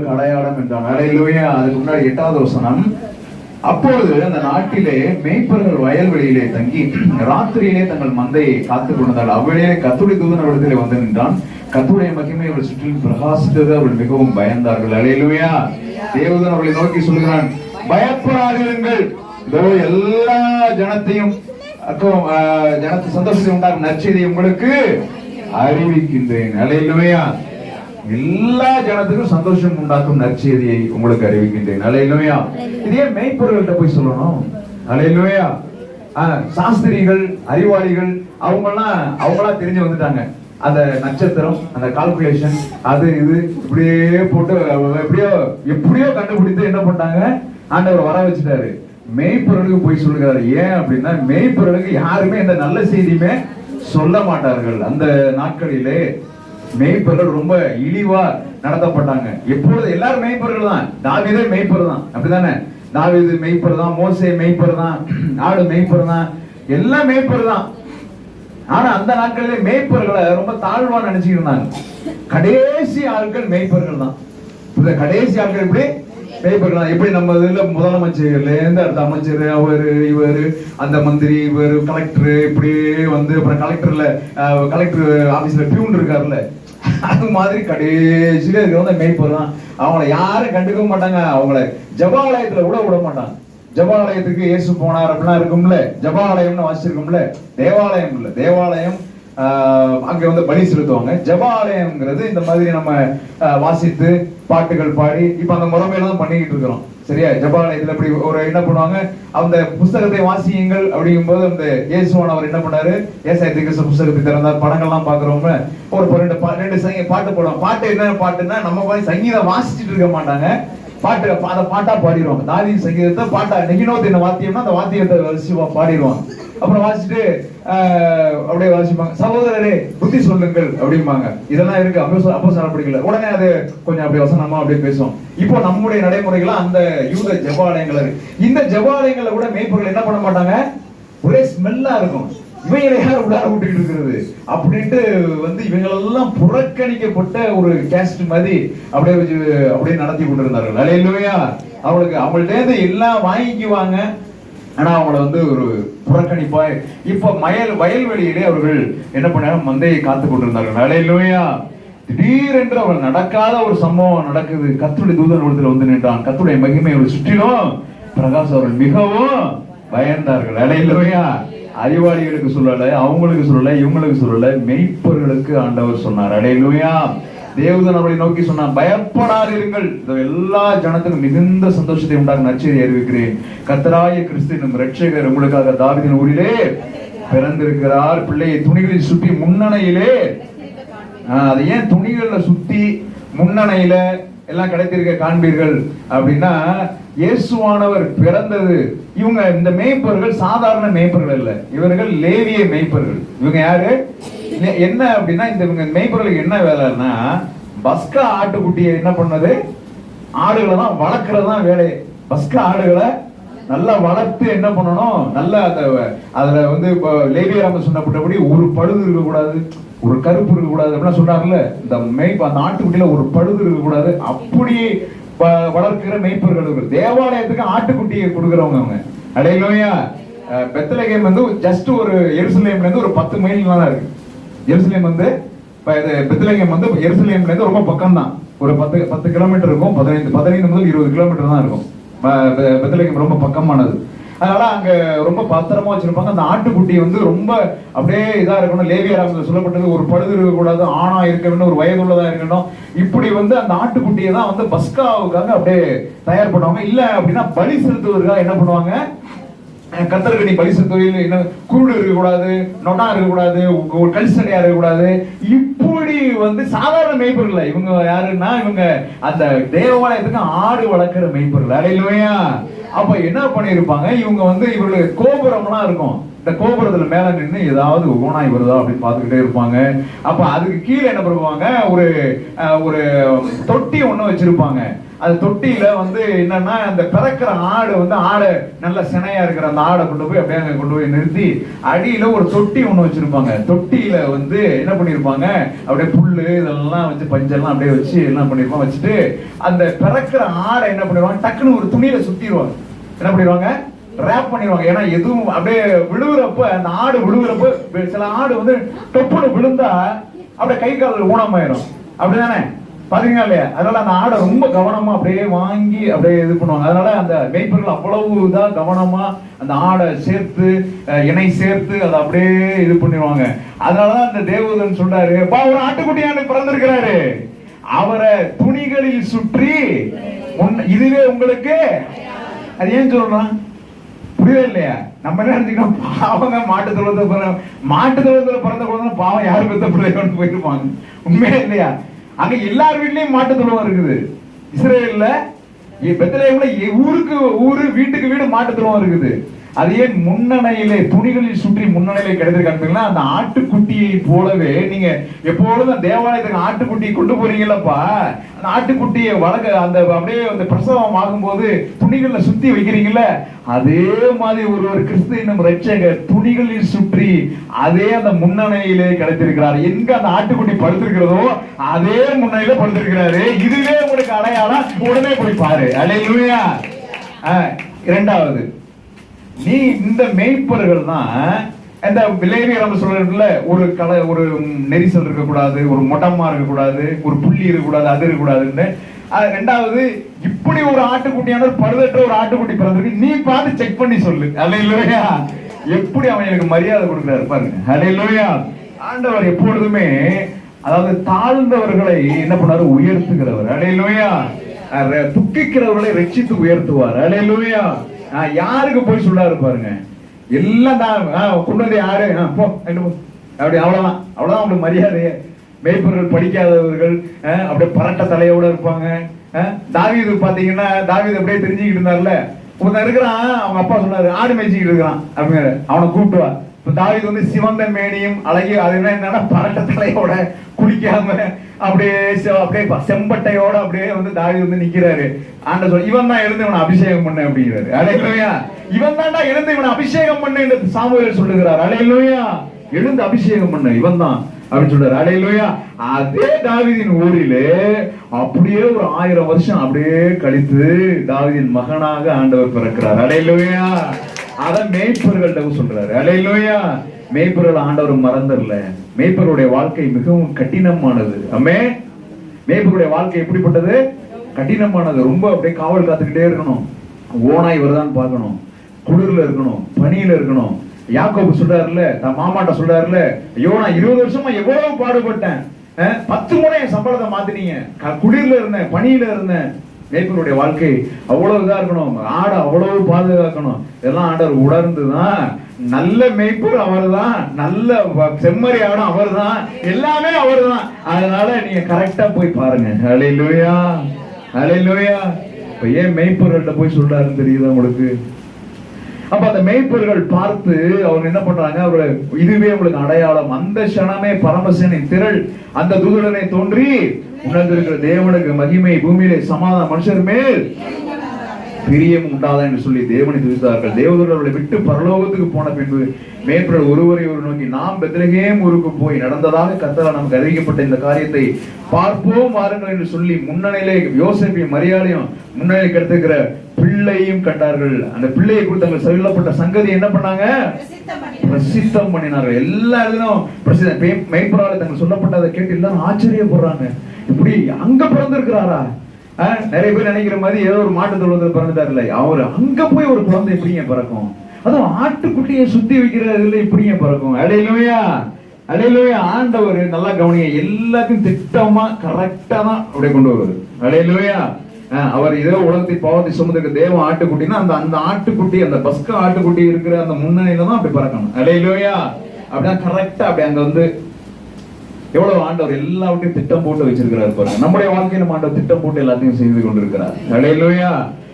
உங்களுக்கு அடையாளம் என்றான். அல்லேலூயா. அதுக்கு முன்னாடி 8வது வசனம், அப்பொழுது அந்த நாட்டிலே மேய்ப்பர்கள் வயல்வெளியிலே தங்கி ராத்திரியிலே தங்கள் மந்தையை காத்துக் கொண்டால் அவ்வேளையிலே கர்த்தருடைய தூதன் அவரிடத்திலே வந்து நின்றான். கர்த்தருடைய மகிமை அவர்கள் சுற்றிலும் பிரகாசித்தது. அவர்கள் மிகவும் பயந்தார்கள். அல்லேலூயா. தேவதூதன் அவர்களை நோக்கி சொல்கிறான், பயப்படாதீர்கள், இதோ எல்லா ஜனத்தையும் ஜனத்தை சந்தோஷத்தை உண்டாகும் நற்செய்தியை உங்களுக்கு அறிவிக்கின்றேன். அல்லேலூயா. எல்லா ஜனத்துக்கும் சந்தோஷம் உண்டாக்கும் நற்செய்தியை உங்களுக்கு அறிவிக்கின்றேன். அல்லேலூயா. இதே மேய்ப்பர்கள்ட்ட போய் சொல்லணும். அல்லேலூயா. சாஸ்திரிகள், அறிவாளிகள் அவங்களா தெரிஞ்சு வந்துட்டாங்க. அந்த நட்சத்திரம், அந்த கால்குலேஷன், அது இது இப்படியே போட்டு எப்படியோ கண்டுபிடித்து என்ன பண்ணாங்க, ஆண்டவர் வர வச்சுட்டாரு. மேய்ப்பர்களுக்கு போய் சொல்லுகிறாரு. ஏன் அப்படின்னா, மேய்ப்பர்களுக்கு யாருமே இந்த நல்ல செய்தியுமே சொல்ல மாட்டார்கள். அந்த நாட்களிலே மேய்ப்பர்கள் ரொம்ப இழிவா நடத்தப்பட்டாங்க. எப்பொழுது எல்லாரும் மேய்ப்பர்கள் தான். தாவீதே மேய்ப்பர் தான், அப்படிதானே? தாவீது மேய்ப்பர் தான், மோசே மேய்ப்பர் தான், ஆடு மேய்ப்பர் தான், எல்லாம் மேய்ப்பர் தான். ஆனா அந்த நாட்களிலே மேய்ப்பர்களை ரொம்ப தாழ்வா நினைச்சுட்டு இருந்தாங்க. கடைசி ஆட்கள் மேய்ப்பர்கள் தான். இந்த கடைசி ஆட்கள் எப்படி மேய்ப்பர்கள் தான். எப்படி நம்ம இதுல முதலமைச்சர்ல இருந்து அடுத்த அமைச்சர், அவரு, இவரு, அந்த மந்திரி, இவரு, கலெக்டர், இப்படியே வந்து அப்புறம் கலெக்டர் ஆபீஸ்ல பியூன் இருக்காருல்ல, அது மாதிரி கடைசியில இருக்கிறவங்க மேய்ப்பர் தான். அவங்கள யாரும் கண்டுக்க மாட்டாங்க. அவங்கள ஜபாலயத்துல கூட விட மாட்டாங்க. ஜபாலயத்துக்கு இயேசு போனார் அப்படிலாம் இருக்கும்ல, ஜபாலயம்னு வாசிச்சிருக்கும்ல. தேவாலயம் இல்ல, தேவாலயம் அங்க வந்து பலி செலுத்துவாங்க. ஜபாலயம்ங்கிறது இந்த மாதிரி நம்ம வாசித்து பாட்டுகள் பாடி இப்ப அந்த முறைமையில தான் பண்ணிக்கிட்டு இருக்கிறோம். சரியா? ஜபாலயத்துல இப்படி ஒரு என்ன பண்ணுவாங்க, அந்த புஸ்தகத்தை வாசியுங்கள் அப்படிங்கும் போது அந்த இயேசுவானவர் என்ன பண்ணாரு, ஏசாயா தீர்க்கதரிசி புஸ்தகத்தை திறந்தார். படங்கள்லாம் பாக்குறவங்க ஒரு ரெண்டு பாட்டு போடுவாங்க. பாட்டு என்ன பாட்டுன்னா, நம்ம மாதிரி சங்கீதம் வாசிச்சுட்டு இருக்க மாட்டாங்க, பாட்டு அதை பாட்டா பாடிடுவாங்க. தாவீது சங்கீதத்தை பாட்டா, நெகினோத் என்ன வாத்தியம்னா அந்த வாத்தியத்தை வரிசையா பாடிடுவாங்க. அப்புறம் வாசிச்சுட்டு அப்படியே வாசிப்பாங்க. சகோதரரே புத்தி சொல்லுங்கள் அப்படிம்பாங்க. இதெல்லாம் இருக்கு அப்போஸ்தலர் படிக்கல. உடனே அது கொஞ்சம் அப்படியே வசனமா அப்படியே பேசுவோம். இப்போ நம்முடைய நடைமுறைகள அந்த யூத ஜெபாலயங்கள் இருக்கு. இந்த ஜெபாலயங்கள்ல கூட மேய்ப்பர்கள் என்ன பண்ண மாட்டாங்க, ஒரே ஸ்மெல்லா இருக்கும். இவங்களை யார் உள்ளார விட்டுக்கிட்டு இருக்கிறது அப்படின்ட்டு வந்து இவங்களெல்லாம் புறக்கணிக்கப்பட்ட ஒரு கேஸ்ட் மாதிரி அப்படியே நடத்தி கொண்டிருந்தார்கள். அல்லேலூயா. அவங்கள்ட்ட எல்லாம் வாங்கிக்குவாங்க. ஆனா அவங்கள வந்து ஒரு புறக்கணிப்பாய். இப்ப வயல்வெளியிலே அவர்கள் என்ன பண்ணாங்க, மந்தையை காத்து கொண்டிருந்தார்கள். அல்லேலூயா. திடீரென்று அவள் நடக்காத ஒரு சம்பவம் நடக்குது. கர்த்தருடைய தூதன் இடத்துல வந்து நின்றான். கர்த்தருடைய மகிமை அவர்கள் சுற்றிலும் பிரகாசம். அவர்கள் மிகவும் பயந்தார்கள். அல்லேலூயா. அறிவாளிகளுக்கு சொல்லல, அவங்களுக்கு சொல்லல, இவங்களுக்கு சொல்லல, மேய்ப்பர்களுக்கு ஆண்டவர் சொன்னார். அல்லேலூயா. தேவதூதன் அவர்களை நோக்கி சொன்னான், பயப்படாதீர்கள், எல்லா ஜனத்துக்கும் மிகுந்த சந்தோஷத்தை உண்டாக நற்செய்தியை அறிவிக்கிறேன். கர்த்தராகிய கிறிஸ்து என்னும் இரட்சகர் உங்களுக்காக தாவீதின் ஊரிலே பிறந்திருக்கிறார். பிள்ளையை துணிகளில் சுற்றி முன்னணையிலே, அது ஏன் துணிகள்ல சுத்தி முன்னணையில எல்லாம் கிடைத்திருக்க காண்பீர்கள் அப்படின்னா, இயேசுவானவர் பிறந்தது. இவங்க இந்த மேய்ப்பர்கள் சாதாரண மேய்ப்பர்கள் இல்ல, இவர்கள் லேவிய மேய்ப்பர்கள். இவங்க யாரு என்ன அப்படின்னா, இவங்க மேய்ப்பர்களுக்கு என்ன வேலைன்னா, பஸ்கா ஆட்டுக்குட்டியை என்ன பண்ணது, ஆடுகளை தான் வளர்க்கறது தான் வேலை. பஸ்கா ஆடுகளை நல்லா வளர்த்து என்ன பண்ணணும், நல்லா அதுல வந்து லேவியராம சொன்னபடி ஒரு பழுது இருக்கக்கூடாது, ஒரு கருப்பு இருக்கக்கூடாது அப்படின்னா சொல்றாங்கல்ல. இந்த அந்த ஆட்டுக்குட்டியில ஒரு பழுது இருக்கக்கூடாது, அப்படி வளர்க்கிற மேய்ப்பர்கள். தேவாலயத்துக்கு ஆட்டுக்குட்டியை கொடுக்குறவங்க அவங்க. அல்லேலூயா. பெத்லகேம் வந்து ஜஸ்ட் ஒரு எருசலேம்ல இருந்து ஒரு 10 மைல் தான் இருக்கு. எருசலேம் வந்து பெத்லகேம் வந்து எருசலேம்ல இருந்து ரொம்ப பக்கம் தான், ஒரு 10 கிலோமீட்டர் இருக்கும். 15 முதல் 20 கிலோமீட்டர் தான் இருக்கும். பெத்லகேம் ரொம்ப பக்கமானது. அதனால அங்க ரொம்ப பத்திரமா வச்சிருப்பாங்க. அந்த ஆட்டுக்குட்டி வந்து ரொம்ப அப்படியே இதா இருக்கணும். லேவியராமத்தில் சொல்லப்பட்டது ஒரு பழுது இருக்கக்கூடாது, ஆணா இருக்க வேண்டும், ஒரு வயதுள்ளதா இருக்கணும். இப்படி வந்து அந்த ஆட்டுக்குட்டியை தான் வந்து பஸ்காவுக்காக அப்படியே தயார் பண்ணுவாங்க. இல்ல அப்படின்னா பலி செலுத்துவதற்காக என்ன பண்ணுவாங்க, கத்தருக்கு நீ பலி செலுத்துவதில் என்ன குருடு இருக்கக்கூடாது, நொட்டா இருக்கக்கூடாது, கல்சடையா இருக்கக்கூடாது. இப்படி வந்து சாதாரண மேய்ப்பர்கள். இவங்க யாருன்னா, இவங்க அந்த தேவாலயத்துக்கு ஆடு வளர்க்கிற மேய்ப்பர்கள். அல்லேலூயா. அப்ப என்ன பண்ணிருப்பாங்க, இவங்க வந்து இவர்களுக்கு கோபுரம்லாம் இருக்கும். இந்த கோபுரத்துல மேல நின்று ஏதாவது ஓனாய் வருதா அப்படின்னு பாத்துக்கிட்டே இருப்பாங்க. அப்ப அதுக்கு கீழே என்ன பண்ணுவாங்க, ஒரு தொட்டி ஒண்ணு வச்சிருப்பாங்க. அது தொட்டியில வந்து என்னன்னா அந்த பிறக்கிற ஆடு வந்து ஆடை நல்ல சினையா இருக்கிற அந்த ஆடை கொண்டு போய் அப்படியே கொண்டு போய் நிறுத்தி அடியில ஒரு தொட்டி ஒண்ணு வச்சிருப்பாங்க. தொட்டியில வந்து என்ன பண்ணிருப்பாங்க, அப்படியே புல்லு இதெல்லாம் வச்சு பஞ்செல்லாம் அப்படியே வச்சு எல்லாம் பண்ணிருப்பாங்க. வச்சுட்டு அந்த பிறக்கிற ஆடை என்ன பண்ணிடுவாங்க, டக்குன்னு ஒரு துணியில சுத்திடுவாங்க. என்ன பண்ணிடுவாங்க, ரேப் பண்ணிடுவாங்க. ஏன்னா எதுவும் அப்படியே விழுகுறப்ப, அந்த ஆடு விழுகுறப்ப சில ஆடு வந்து தொப்புன்னு விழுந்தா அப்படியே கை கால் ஊனமாயிரும். அப்படிதானே பாத்தீங்களா இல்லையா? அதனால அந்த ஆடை ரொம்ப கவனமா அப்படியே வாங்கி அப்படியே இது பண்ணுவாங்க. அதனால அந்த மேய்ப்பர்கள் அவ்வளவு இதா கவனமா அந்த ஆடை சேர்த்து இணை சேர்த்து அதை அப்படியே இது பண்ணிடுவாங்க. அதனாலதான் அந்த தேவதூதன் சொல்றாரு, ஒரு ஆட்டுக்குட்டியாண்டு பிறந்திருக்கிறாரு, அவரை துணிகளில் சுற்றி இதுவே உங்களுக்கு. அது ஏன் சொல்றான் புரியவே இல்லையா? நம்ம என்ன நினைச்சுக்கணும், பாவங்க மாட்டு தொழுவத்துல பிறந்த குழந்தை பாவம் யாரு பெத்த பிள்ளைன்னு போயிருப்பாங்க. உண்மையா இல்லையா? அங்க எல்லார் வீட்லயும் மாட்டு தொழுவம் இருக்குது. இஸ்ரேல்ல பெத்லகேம்ல ஊரு வீட்டுக்கு வீடு மாட்டு தொழுவம் இருக்குது. அது ஏன் முன்னணையிலே துணிகளில் சுற்றி முன்னணையிலே கிடைத்திருக்காங்கன்னா, அந்த ஆட்டுக்குட்டியை போலவே நீங்க எப்பொழுதும் தேவாலயத்துக்கு ஆட்டுக்குட்டியை கொண்டு போறீங்களப்பா, அந்த ஆட்டுக்குட்டியை வளர்க்க அந்த அப்படியே அந்த பிரசவம் ஆகும்போது துணிகள்ல சுத்தி வைக்கிறீங்கல்ல, அதே மாதிரி ஒரு கிறிஸ்து என்னும் ரட்சகர் துணிகளில் சுற்றி அதே அந்த முன்னணையிலே கிடைத்திருக்கிறார். எங்க அந்த ஆட்டுக்குட்டி படுத்திருக்கிறதோ அதே முன்னணியில படுத்திருக்கிறாரு. இதுவே உங்களுக்கு அடையாளம், உடனே போய் பாரு. அல்லேலூயா. இரண்டாவது, நீ இந்த மேய்ப்பர்கள் தான் இந்த விளைவியல் சொல்றதுல ஒரு நெரிசல் இருக்கக்கூடாது, ஒரு மொட்டமா இருக்கக்கூடாது, ஒரு புள்ளி இருக்கக்கூடாது, அது இருக்கக்கூடாதுன்னு. ரெண்டாவது, இப்படி ஒரு ஆட்டுக்குட்டியான பழுதற்ற ஒரு ஆட்டுக்குட்டி பிறந்திருக்கு, நீ பார்த்து செக் பண்ணி சொல்லு. அல்லேலூயா. எப்படி அவன் எனக்கு மரியாதை கொடுக்கிறாரு பாருங்க. அல்லேலூயா. ஆண்டவர் எப்பொழுதுமே அதாவது தாழ்ந்தவர்களை என்ன பண்ணாரு, உயர்த்துகிறவர். அல்லேலூயா. துக்கிக்கிறவர்களை ரட்சித்து உயர்த்துவார். அல்லேலூயா. யாருக்கு போய் சொல்றாரு பாருங்க, எல்லாம் கொண்டு வந்து யாரு போ அப்படி அவ்வளவுதான் உங்களுக்கு மரியாதையே. மேய்ப்பர்கள் படிக்காதவர்கள் அப்படியே பரட்ட தலையோட இருப்பாங்க. தாவீது பாத்தீங்கன்னா, தாவீது அப்படியே தெரிஞ்சுக்கிட்டு இருந்தார்ல, ஒருத்தன் இருக்கிறான், அவங்க அப்பா சொன்னாரு ஆடு மேய்ச்சிக்கிட்டு இருக்கிறான் அப்படிங்கிற, அவனை கூப்பிட்டு வா. தாவீது வந்து சிவந்த மேனியும் அழகி, அது என்னன்னா பரட்ட தலையோட குளிக்காம அப்படியே செம்பட்டையோட அப்படியே வந்து தாவீது வந்து நிக்கிறாரு. ஆண்ட சொல்ல, இவன் தான் எழுந்து இவனை அபிஷேகம் பண்ண அப்படிங்கிறாரு. அல்லேலூயா. இவன் தான்டா எழுந்து இவனை அபிஷேகம் பண்ண என்று சாமுவேல் சொல்லுகிறார். அல்லேலூயா. எழுந்து அபிஷேகம் பண்ண இவன் தான் அப்படின்னு சொல்றாரு. அல்லேலூயா. அதே தாவீதின் ஊரிலே அப்படியே ஒரு 1000 வருஷம் அப்படியே கழித்து தாவீதின் மகனாக ஆண்டவர் பிறக்கிறார். அல்லேலூயா. அத மேய்ப்பர்கள்ட்ட சொல்றாரு. அல்லேலூயா. மேய்ப்பர்கள் ஆண்டவர் மறந்துடல. மேய்ப்பருடைய வாழ்க்கை மிகவும் கடினமானது. ஆமென். மேய்ப்பருடைய வாழ்க்கை எப்படிப்பட்டது? கடினமானது. ரொம்ப அப்படியே காவல் காத்துக்கிட்டே இருக்கணும், ஓனாய் வருதான்னு பார்க்கணும், குளிர்ல இருக்கணும், பனியில இருக்கணும். யாக்கோபு சொல்றாருல, தன் மாமாட்ட சொல்றாருல, ஐயோ நான் 20 வருஷமா எவ்வளவு பாடுபட்டேன், 10 முறை என் சம்பளத்தை மாத்தினீங்க, குளிர்ல இருந்தேன், பனியில இருந்தேன். மேய்ப்பருடைய வாழ்க்கை அவ்வளவு இதா இருக்கணும், ஆடை அவ்வளவு பாதுகாக்கணும். இதெல்லாம் ஆண்டவர் உணர்ந்துதான், நல்ல மேய்ப்பர் அவர் தான், நல்ல செம்மறி ஆடும் அவர் தான், எல்லாமே அவர் தான். அதனால நீங்க கரெக்டா போய் பாருங்க. அல்லேலூயா. அல்லேலூயா. இப்ப ஏன் மேய்ப்பர்கள்ட்ட போய் சொல்றாருன்னு தெரியுதா உங்களுக்கு? அப்ப அந்த மேய்ப்பர்கள் பார்த்து அவங்க என்ன பண்றாங்க, அவரு இதுவே உங்களுக்கு அடையாளம். அந்த க்ஷணமே பரமசேனின் திரள் அந்த தூதனை தோன்றி, உணர்ந்திருக்கிற தேவனுக்கு மகிமை, பூமியிலே சமாதானம், மனுஷர் மேல் பிரியம் உண்டாதா என்று சொல்லி தேவனை துதித்தார்கள். தேவதூதர்களை விட்டு பரலோகத்துக்கு போன பின்பு மேய்ப்பர்கள் ஒருவரை ஒரு நோக்கி, நாம் பெத்லகேம் ஊருக்கு போய் நடந்ததாக கர்த்தரால் நமக்கு அறிவிக்கப்பட்ட இந்த காரியத்தை பார்ப்போம் வாருங்கள் என்று சொல்லி முன்னணியிலே யோசேப்பையும் மரியாதையும் முன்னணியில் கிடைத்திருக்கிற பிள்ளையும் கண்டார்கள். அந்த பிள்ளையை குறித்து சொல்லப்பட்ட சங்கதி என்ன பண்ணாங்க, பிரசித்தம் பண்ணினார்கள். எல்லா இடத்திலும் பிரசித்தம். மேய்ப்பரால் தங்கள் சொல்லப்பட்டதை கேட்டு எல்லாரும் ஆச்சரியப்படுறாங்க. இப்படி அங்க பிறந்திருக்கிறாரா? நிறைய பேர் நினைக்கிற மாதிரி ஏதோ ஒரு மாட்டு தொழுவத்தில் பிறந்துட்டார் இல்லை, அவரு அங்க போய் ஒரு குழந்தை எப்படிங்க பிறக்கும், அதுவும் ஆட்டுக்குட்டியை சுத்தி வைக்கிறதுல எப்படிங்க பிறக்கும்? அல்லேலூயா. அல்லேலூயா. ஆண்டவர் நல்லா கவனிங்க, எல்லாத்தையும் திட்டமா கரெக்டா தான் அப்படியே கொண்டு வருவாரு. அல்லேலூயா. அவர் ஏதோ உலகத்தை பாவத்தை சுமந்துக்க தேவ ஆட்டுக்குட்டினா அந்த ஆட்டுக்குட்டி, அந்த பஸ்கா ஆட்டுக்குட்டி இருக்கிற அந்த முன்னணியில தான் அப்படி பறக்கணும். அல்லேலூயா. அப்படிதான் கரெக்டா அப்படி அங்க வந்து எவ்வளவு ஆண்டவர் எல்லாவற்றையும் திட்டம் போட்டு வச்சிருக்கிறார் பாருங்க. நம்முடைய வாழ்க்கையில ஆண்டவர் திட்டம் போட்டு எல்லாத்தையும் செய்து கொண்டிருக்கிறார். அல்லேலூயா.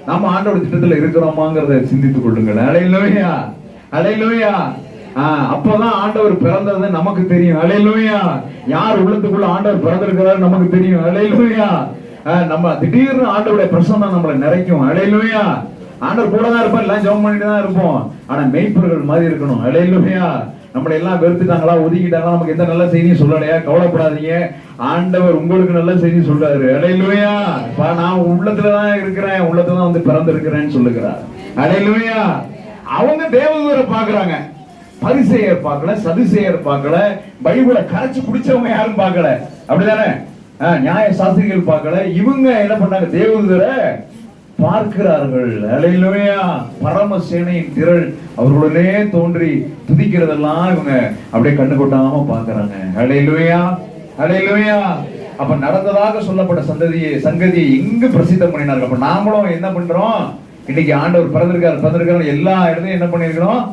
நம்ம ஆண்டவர் திட்டத்துல இருக்கிறோமாங்கிறத சிந்தித்துக் கொள்ளுங்கள். அல்லேலூயா. அல்லேலூயா. அப்பதான் ஆண்டவர் பிறந்தது நமக்கு தெரியும். அல்லேலூயா. யார் உள்ளத்துக்குள்ள ஆண்டவர் பிறந்திருக்கிறார் நமக்கு தெரியும். அல்லேலூயா. நம்ம திடீர்னு ஆண்டவருடைய பிரசன்னம் நம்மளை நிறைக்கும். ஹல்லேலூயா. ஆண்டவர் கூட தான் இருப்பார், எல்லாம் ஜெபம் பண்ணிட்டு தான் இருப்போம். ஆனா மெய்ப்பொருள் மாதிரி இருக்கணும். ஹல்லேலூயா. நம்மளை எல்லாம் வெறுத்துட்டாங்களா, ஒதுக்கிட்டாங்களா, நமக்கு எந்த நல்ல செய்தியும் சொல்லலையா, கவலைப்படாதீங்க. ஆண்டவர் உங்களுக்கு நல்ல செய்தி சொல்றாரு. ஹல்லேலூயா. நான் உள்ளத்துலதான் இருக்கிறேன், உள்ளத்துலதான் வந்து பிறந்து இருக்கிறேன்னு சொல்லுகிறார். ஹல்லேலூயா. அவங்க தேவதூதரை பாக்குறாங்க, பரிசேயர் பார்க்கல, சதுசேயர் பார்க்கல, பைபிளை கரைச்சு குடிச்சவங்க யாரும் பார்க்கல. அப்படிதானே? நியாய சாஸ்திரிகள் பார்க்கல. இவங்க என்ன பண்ணாங்க? தேவதூதரை பார்க்கிறார்கள். ஹல்லேலூயா. பரமசேனையின் திரள் அவர்களுடனே தோன்றி துதிக்கிறதெல்லாம் இவங்க அப்படியே கண்ணு கொட்டாம பாக்குறாங்க. ஹல்லேலூயா. ஹல்லேலூயா. அப்ப நடந்ததாக சொல்லப்பட்ட சங்கதியை எங்கு பிரசித்தம் பண்ணினார்கள். அப்ப நாமளும் என்ன பண்றோம்? இன்னைக்கு ஆண்டவர் பிறந்திருக்காரு எல்லா இடத்தையும் என்ன பண்ணிருக்கணும்?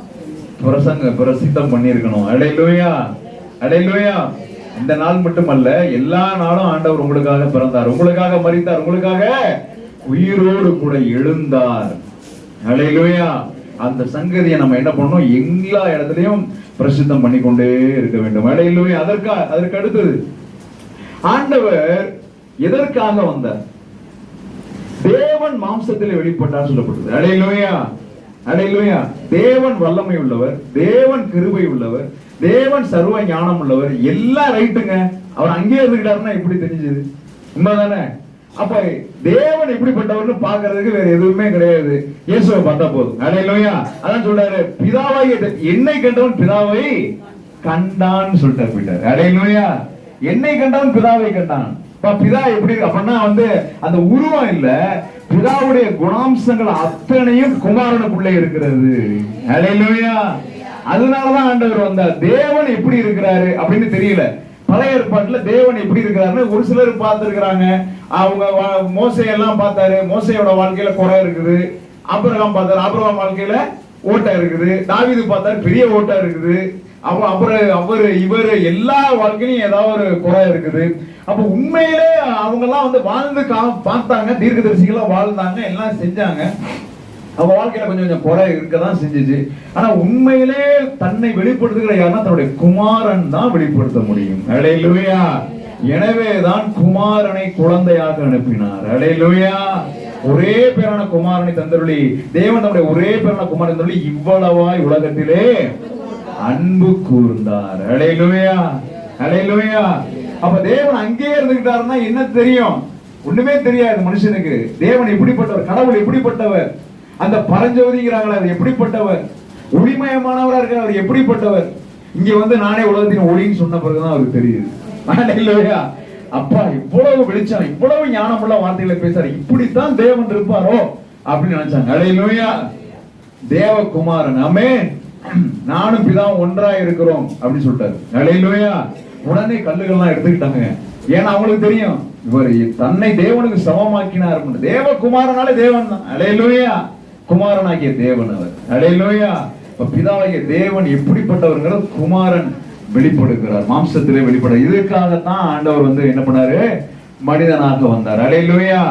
பிரசித்தம் பண்ணிருக்கணும். ஹல்லேலூயா. ஹல்லேலூயா. இந்த நாள் மட்டுமல்ல, எல்லா நாளும் ஆண்டவர் உங்களுக்காக பிறந்தார், உங்களுக்காக மரித்தார், உங்களுக்காக உயிரோடு கூட எழுந்தார். ஹல்லேலூயா. அந்த சங்கதியை நம்ம என்ன பண்ணணும்? எல்லா இடத்துலயும் பிரசித்தம் பண்ணிக்கொண்டே இருக்க வேண்டும். ஹல்லேலூயா. அதற்கு அடுத்தது ஆண்டவர் எதற்காக வந்தார்? தேவன் மாம்சத்திலே வெளிப்பட்டார் சொல்லப்பட்டது. ஹல்லேலூயா. ஹல்லேலூயா. தேவன் வல்லமை உள்ளவர், தேவன் கிருபை உள்ளவர், தேவன் சர்வ ஞானம் உள்ளவர். எல்லாம் ரைட்டுங்க. அவர் அங்கேயே இருந்துக்கிட்டாருன்னா எப்படி தெரிஞ்சது? உண்மைதானே? அப்ப தேவன் எப்படிப்பட்டவர்னு பாக்குறதுக்கு வேற எதுவுமே கிடையாது. இயேசுவை பார்த்தா போதும். ஹல்லேலூயா. அதான் சொல்றாரு, பிதாவாகிய என்னை கண்டவன் பிதாவை கண்டான்னு சொல்லிட்டார் போயிட்டார். ஹல்லேலூயா. என்னை கண்டவன் பிதாவை கண்டான். பிதா எப்படி இருக்கு அப்படின்னா வந்து அந்த உருவம் இல்ல, பிதாவுடைய குணாம்சங்கள் அத்தனையும் குமாரனுக்குள்ளே இருக்கிறது. ஹல்லேலூயா. அதனாலதான் ஆண்டவர் வந்தார். தேவன் எப்படி இருக்கிறாரு அப்படின்னு தெரியல. பழைய ஏற்பாட்டுல தேவன் எப்படி இருக்கிறாருன்னு ஒரு சிலர் பார்த்திருக்கிறாங்க. அவங்க மோசையெல்லாம் பார்த்தாரு, மோசையோட வாழ்க்கையில குறை இருக்குது. ஆபிரகாம் பார்த்தாரு, ஆபிரகாம் வாழ்க்கையில ஓட்டை இருக்குது. தாவீது பார்த்தாரு, பெரிய ஓட்டை இருக்குது. இவர் எல்லா வாழ்க்கையிலும் ஏதாவது ஒரு குறை இருக்குது. அப்ப உண்மையிலே அவங்க எல்லாம் வந்து வாழ்ந்து பார்த்தாங்க, தீர்க்கதரிசிகளா வாழ்ந்தாங்க, எல்லாம் செஞ்சாங்க. அவங்க வாழ்க்கையில கொஞ்சம் கொஞ்சம் குறை இருக்கதான் செஞ்சுச்சு. ஆனா உண்மையிலே தன்னை வெளிப்படுத்துகிற யாருன்னா தன்னுடைய குமாரன் தான் வெளிப்படுத்த முடியும். ஹல்லேலூயா. எனவேதான் குமாரனை குழந்தையாக அனுப்பினார். ஹல்லேலூயா. ஒரே பேரான குமாரனை தந்தருளி, தேவன் தன்னுடைய ஒரே பேரான குமாரனை தந்தருளி இவ்வளவாய் உலகத்திலே அன்பு கூர்ந்தார். ஹல்லேலூயா. ஹல்லேலூயா. அப்ப தேவன் அங்கேயே இருந்துகிட்டாருன்னா என்ன தெரியும்? ஒண்ணுமே தெரியாது மனுஷனுக்கு. தேவன் எப்படிப்பட்டவர், கடவுள் எப்படிப்பட்டவர், அந்த பரஞ்சோதிங்கிறாங்களா அவர் எப்படிப்பட்டவர், ஒளிமயமானவரா இருக்கிற அவர் எப்படிப்பட்டவர். இங்க வந்து நானே உலகத்தின் ஒளின்னு சொன்ன பிறகுதான் அவருக்கு தெரியுது. ஹல்லேலூயா. அப்பா இவ்வளவு வெளிச்சம், இவ்வளவு ஞானமுள்ள வார்த்தைகளை பேசுறாரு, இப்படித்தான் தேவன் இருப்பாரோ அப்படின்னு நினைச்சாங்க. ஹல்லேலூயா. தேவகுமாரன், ஆமென், நானும் பிதாவும் ஒன்றாய் இருக்கிறோம் அப்படின்னு சொல்லிட்டாரு. ஹல்லேலூயா. உடனே கல்லுகள்லாம் எடுத்துக்கிட்டாங்க. ஏன்னா அவங்களுக்கு தெரியும் இவர் தன்னை தேவனுக்கு சமமாக்கினார். தேவகுமாரனாலே தேவன் தான். ஹல்லேலூயா. குமாரனாகிய தேவன் அவர். ஹல்லேலூயா. பிதாவாகிய தேவன் எப்படிப்பட்டவர்கள் குமாரன் வெளிப்படுகிறார், மாம்சத்திலே வெளிப்பட. இதற்காகத்தான் ஆண்டவர் வந்து என்ன பண்ணாரு? மனிதனாக வந்தார். ஹல்லேலூயா.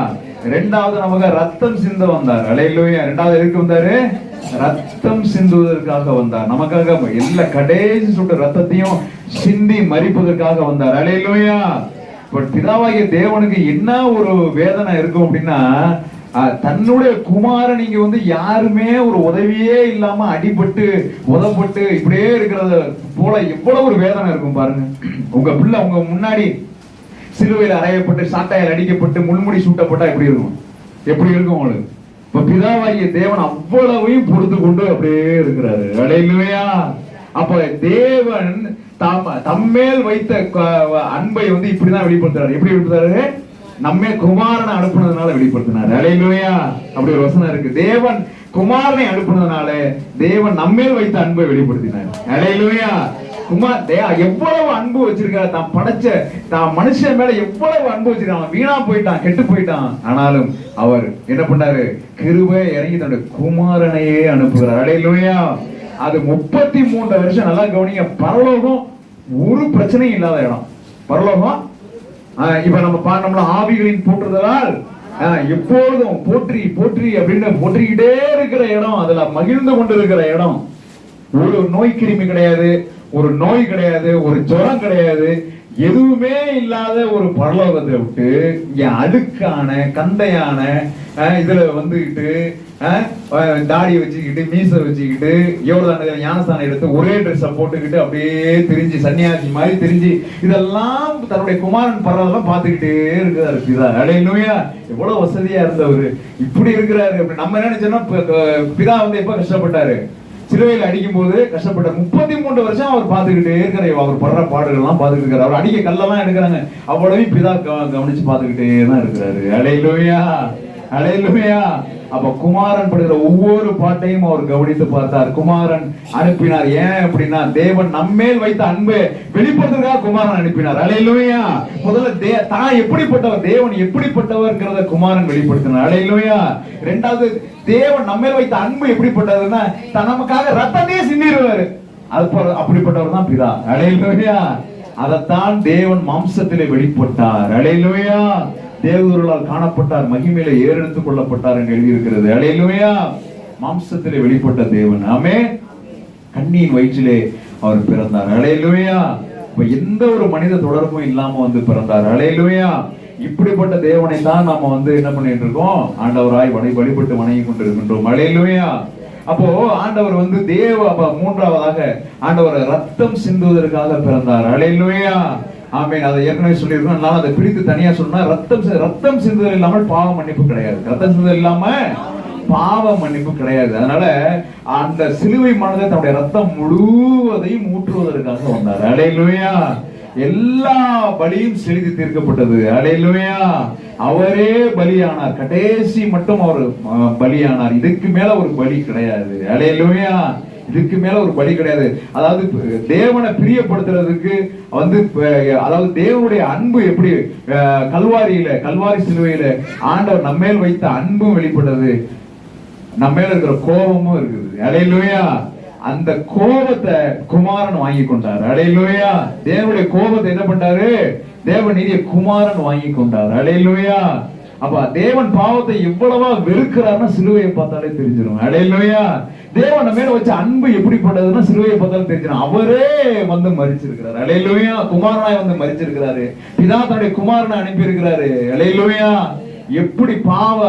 இரண்டாவது நமக்கு ரத்தம் சிந்த வந்தார். ஹல்லேலூயா. இரண்டாவது எதுக்கு வந்தாரு? ரத்தம் சிந்துவதற்காக வந்தார். நமக்காக எல்லா கடைசி சுட்டு ரத்தத்தையும் சிந்தி மரிப்பதற்காக வந்தார். ஹல்லேலூயா. பிதாவாகிய தேவனுக்கு என்ன ஒரு வேதனை இருக்கும் அப்படின்னா, தன்னுடைய குமாரன் இங்க வந்து யாருமே ஒரு உதவியே இல்லாம அடிபட்டு உதப்பட்டு இப்படியே இருக்கிறத போல எவ்வளவு ஒரு வேதனை இருக்கும் பாருங்க. உங்க பிள்ளை உங்க முன்னாடி சிலுவையில் அறையப்பட்டு சாட்டையால் அடிக்கப்பட்டு முள்முடி சூட்டப்பட்டா எப்படி இருக்கும்? எப்படி இருக்கும் உங்களுக்கு? இப்ப பிதாவாகிய தேவன் அவ்வளவையும் பொறுத்து கொண்டு அப்படியே இருக்கிறாரு. ஹல்லேலூயா. அப்ப தேவன் தம்மேல் வைத்த அன்பை வந்து இப்படிதான் வெளிப்படுத்துறாரு. எப்படி வெளிப்படுத்துறாரு? நம்மே குமாரனை அனுப்புனதுனால வெளிப்படுத்தினார். ஹல்லேலூயா. அப்படி ஒரு வசனம் இருக்கு. தேவன் குமாரனை அனுப்புனதுனால தேவன் நம்மேல் வைத்த அன்பை வெளிப்படுத்தினார். ஹல்லேலூயா. எவ்வளவு அன்பு வச்சிருக்காரு, தான் படைச்ச தான் மனுஷன் மேல எவ்வளவு அன்பு வச்சிருக்கான். வீணா போயிட்டான், கெட்டு போயிட்டான். ஆனாலும் அவர் என்ன பண்ணாரு? கிருபை இறங்கி தன்னுடைய குமாரனையே அனுப்புகிறார். ஹல்லேலூயா. அது 33 வருஷம். நல்லா கவனிங்க. பரலோகம் ஒரு பிரச்சனையும் இல்லாத இடம். பரலோகம் இப்ப நம்ம பாடணும்னா ஆவிகளின் போற்றுதலால் எப்போதும் போற்றி போற்றி அப்படின்னு போற்றிக்கிட்டே இருக்கிற இடம், அதுல மகிழ்ந்து கொண்டு இருக்கிற இடம். ஒரு நோய் கிருமி கிடையாது, ஒரு நோய் கிடையாது, ஒரு ஜுரம் கிடையாது, எதுவுமே இல்லாத ஒரு பரலோகத்தை விட்டு இங்க அழுக்கான கந்தையான இதுல வந்துகிட்டு தாடி வச்சுக்கிட்டு மீசை வச்சுக்கிட்டு யோர்தானில் ஞானஸ்தானம் எடுத்து ஒரே ட்ரெஸ்ஸை போட்டுக்கிட்டு அப்படியே திரிஞ்சு சன்னியாசி மாதிரி திரிஞ்சு இதெல்லாம் தன்னுடைய குமாரன் பரவதெல்லாம் பார்த்துக்கிட்டே இருக்கிறாரு பிதா. அல்லேலூயா. எவ்வளவு வசதியா இருந்தவர் இப்படி இருக்கிறாரு. அப்படி நம்ம என்ன நினைச்சோம்னா பிதா வந்து எப்ப கஷ்டப்பட்டாரு, சிலுவையில் அடிக்கும் போது கஷ்டப்பட்டார். 33 வருஷம் அவர் பார்த்துக்கிட்டே இருக்கிறார். அவர் படுற பாடுகள் எல்லாம் பார்த்துக்கிட்டு இருக்காரு. அவர் அடிக்க கல்லெல்லாம் எடுக்கிறாங்க, அவ்வளவு பிதா கவனிச்சு பார்த்துக்கிட்டே தான் இருக்கிறாரு. அல்லேலூயா, அல்லேலூயா. அப்ப குமாரன் படுகிற ஒவ்வொரு பாட்டையும் அவர் கவனித்து பார்த்தார். குமாரன் அனுப்பினார். ஏன் அப்படின்னா தேவன் நம்மேல் வைத்த அன்பை வெளிப்படுத்துறதுக்காக குமாரன் அனுப்பினார். அல்லேலூயா. முதல்ல தான் எப்படிப்பட்டவர், தேவன் எப்படிப்பட்டவர்ங்கிறத குமாரன் வெளிப்படுத்தினார். அல்லேலூயா. இரண்டாவது, தேவன் நம்மேல் வைத்த அன்பு எப்படிப்பட்டதுன்னா நமக்காக ரத்தத்தையே சிந்திடுவாரு. அப்படிப்பட்டவர் தான் பிதா. அல்லேலூயா. அதைத்தான் தேவன் மாம்சத்திலே வெளிப்பட்டார். அல்லேலூயா. தேவதூர்களால் காணப்பட்டார், மகிமையில ஏறெடுத்துக் கொள்ளப்பட்டார் என்று எழுதியிருக்கிறது. அல்லேலூயா. மாம்சத்திலே வெளிப்பட்ட தேவன். ஆமென். கன்னியின் வயிற்றிலே அவர் பிறந்தார். அல்லேலூயா. எந்த ஒரு மனித தொடர்பும் இல்லாம வந்து பிறந்தார். அல்லேலூயா. இப்படிப்பட்ட தேவனை தான் நாம வந்து என்ன பண்ணிட்டு இருக்கோம், ஆண்டவராய் வழிபட்டு வணங்கி கொண்டிருக்கின்றோம். அல்லேலூயா. அப்போ ஆண்டவர் வந்து மூன்றாவதாக ஆண்டவர் ரத்தம் சிந்துவதற்காக பிறந்தார். அல்லேலூயா. ஆமென். அதை ஏற்கனவே சொல்லியிருக்கோம். அதை பிரித்து தனியா சொன்னா ரத்தம் சிந்துதல் இல்லாமல் பாவ மன்னிப்பு கிடையாது. ரத்தம் சிந்துதல் இல்லாம பாவ மன்னிப்பு கிடையாது. அதனால அந்த சிலுவை மனதை தன்னுடைய ரத்தம் முழுவதையும் ஊற்றுவதற்காக வந்தார். அல்லேலூயா. எல்லா பலியும் செலுத்தி தீர்க்கப்பட்டது. அல்லேலூயா. அவரே பலியானார். கடைசி மட்டும் அவர் பலியானார். இதுக்கு மேல ஒரு பலி கிடையாது. அல்லேலூயா. இதுக்கு மேல ஒரு பலி கிடையாது. அதாவது தேவனை பிரியப்படுத்துறதுக்கு வந்து, அதாவது தேவனுடைய அன்பு எப்படி கல்வாரி சிலுவையில ஆண்டவர் நம்மேல் வைத்த அன்பும் வெளிப்பட்டது, நம்மேல இருக்கிற கோபமும் இருக்குது. அல்லேலூயா. அந்த கோபத்தை குமாரன் வாங்கி கொண்டார். அல்லேலூயா. தேவனுடைய கோபத்தை என்ன பண்ணாரு, தேவ நீதியை குமாரன் வாங்கி கொண்டார். அல்லேலூயா. அப்ப தேவன் பாவத்தை எவ்வளவா வெறுக்கிறார்னா சிலுவையை பார்த்தாலே தெரிஞ்சிடும். அல்லேலூயா. தேவன் நம்ம மேல வச்ச அன்பு எப்படிப்பட்டதுன்னா சிலுவையை பார்த்தாலும் தெரிஞ்சிடும். அவரே வந்து மரிச்சிருக்கிறார். அல்லேலூயா. குமாரனாய் வந்து மரிச்சிருக்கிறாரு. பிதா தன்னுடைய குமாரனை அனுப்பி இருக்கிறாரு. அல்லேலூயா. எப்படி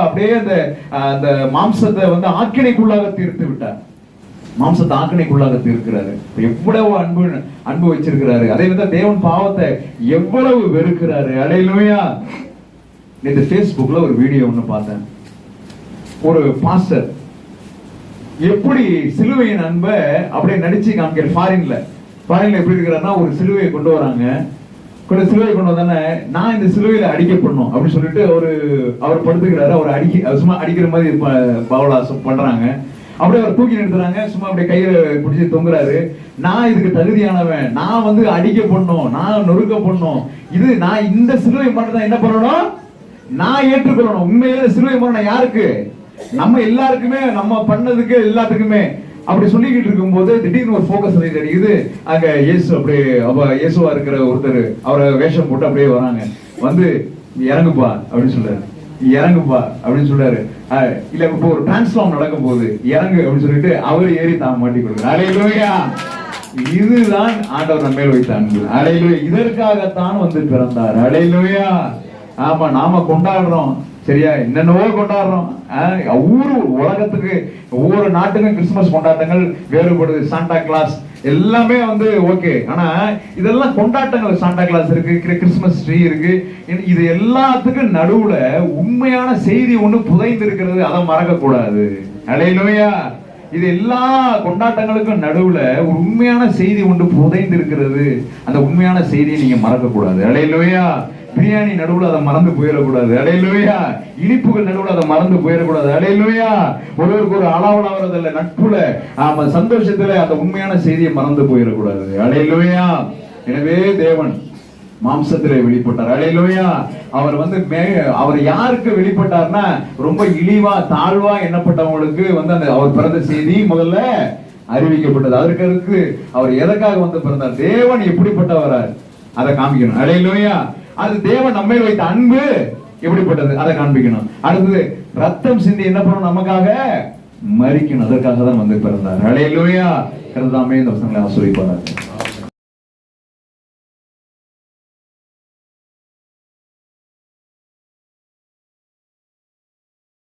அப்படியே அந்த மாம்சத்தை வந்து ஆக்கினைக்குள்ளாக தீர்த்து விட்டார். மாம்சத்தை ஆக்கினைக்குள்ளாக தீர்க்கிறாரு. எவ்வளவு அன்பு வச்சிருக்கிறாரு. அதே வந்து தேவன் பாவத்தை எவ்வளவு வெறுக்கிறாரு. அல்லேலூயா. இந்த Facebookல ஒரு வீடியோ ஒண்ணு பார்த்தேன். ஒரு பாஸ்டர் எப்படி சிலுவையின் அன்பை அப்படியே நடிச்சு காமிக்கிற. ஃபாரின்ல எப்படி இருக்கிறாருன்னா, ஒரு சிலுவையை கொண்டு வராங்க. சிலுவையை கொண்டு வந்தானே, நான் இந்த சிலுவையில அடிக்கப்படணும் அப்படின்னு சொல்லிட்டு அவர் படுத்துக்கிறாரு. அவர் சும்மா அடிக்கிற மாதிரி பவலாசம் பண்றாங்க. அப்படியே அவர் தூக்கி நிறுத்துறாங்க. சும்மா அப்படியே கையில பிடிச்சி தொங்குறாரு. நான் இதுக்கு தகுதியானவன், நான் வந்து அடிக்கப்படணும், நான் நொறுக்கப்படணும், நான் இந்த சிலுவை மட்டும் தான் என்ன பண்ணணும், நான் ஏற்றுக்கொள்ளணும். உண்மையில சிலுவை மரணம் யாருக்கு, நம்ம எல்லாருக்குமே, நம்ம பண்ணதுக்கு எல்லாத்துக்குமே. அப்படி சொல்லிக்கிட்டு இருக்கும் போது திடீர்னு ஒரு போக்கஸ் அடிக்குது. அங்க இயேசு அப்படியே இயேசுவா இருக்கிற ஒருத்தர் அவரை வேஷம் போட்டு அப்படியே வராங்க. வந்து இறங்குப்பா அப்படின்னு சொல்றாரு. இறங்குப்பா அப்படின்னு சொல்றாரு. இல்ல இப்போ ஒரு டிரான்ஸ்ஃபார்ம் நடக்கும் போது இறங்கு அப்படின்னு சொல்லிட்டு அவர் ஏறி தான் மாட்டி கொடுக்குறாரு. அல்லேலூயா. இதுதான் ஆண்டவர் நம்ம மேல் வைத்த அன்பு. அல்லேலூயா. இதற்காகத்தான் வந்து பிறந்தார். அல்லேலூயா. ஆமா, நாம கொண்டாடுறோம் சரியா, என்னென்னவோ கொண்டாடுறோம். உலகத்துக்கு ஒவ்வொரு நாட்டுக்கும் கிறிஸ்துமஸ் கொண்டாட்டங்கள் வேறுபடுது. சாண்டா கிளாஸ் எல்லாமே வந்து ஓகே. ஆனா இதெல்லாம் கொண்டாட்டங்கள். சாண்டா கிளாஸ் இருக்கு, கிறிஸ்துமஸ் ட்ரீ இருக்கு. இது எல்லாத்துக்கும் நடுவுல உண்மையான செய்தி ஒண்ணு புதைந்து இருக்கிறது. அதை மறக்க கூடாது. அல்லேலூயா. இது எல்லா கொண்டாட்டங்களுக்கும் நடுவுல ஒரு உண்மையான செய்தி ஒன்று புதைந்து இருக்கிறது. அந்த உண்மையான செய்தியை நீங்க மறக்க கூடாது. அல்லேலூயா. பிரியாணி நடுவுல அதை மறந்து போயிடக்கூடாது. அல்லேலூயா. இனிப்புகள் நடுவுல அதை மறந்து போயிடக்கூடாது. அல்லேலூயா. ஒருவருக்கு ஒரு அளவலாவறதில்லை, நட்புல சந்தோஷத்துல அந்த உண்மையான செய்தியை மறந்து போயிடக்கூடாது. அல்லேலூயா. எனவே தேவன் மாம்சத்திலே வெளிப்பட்டார். அல்லேலூயா. அவர் வந்து அவர் யாருக்கு வெளிப்பட்டார்னா, ரொம்ப இழிவா தாழ்வா எண்ணப்பட்டவங்களுக்கு வந்து அவர் பிறந்த செய்தி முதல்ல அறிவிக்கப்பட்டது. அதற்கு அவர் எதற்காக வந்து பிறந்தார், தேவன் எப்படிப்பட்டவரா அதை காமிக்கணும். அல்லேலூயா. அது தேவன் நம்ம வைத்த அன்பு எப்படிப்பட்டது அதை காண்பிக்கணும். அடுத்தது ரத்தம் சிந்தி என்ன பண்ணணும், நமக்காக மரிக்கணும். அதற்காக தான் வந்து பிறந்தார். அல்லேலூயா. கர்த்தர் தாமே இந்த வசனங்களை ஆசீர்வதிப்பாராக.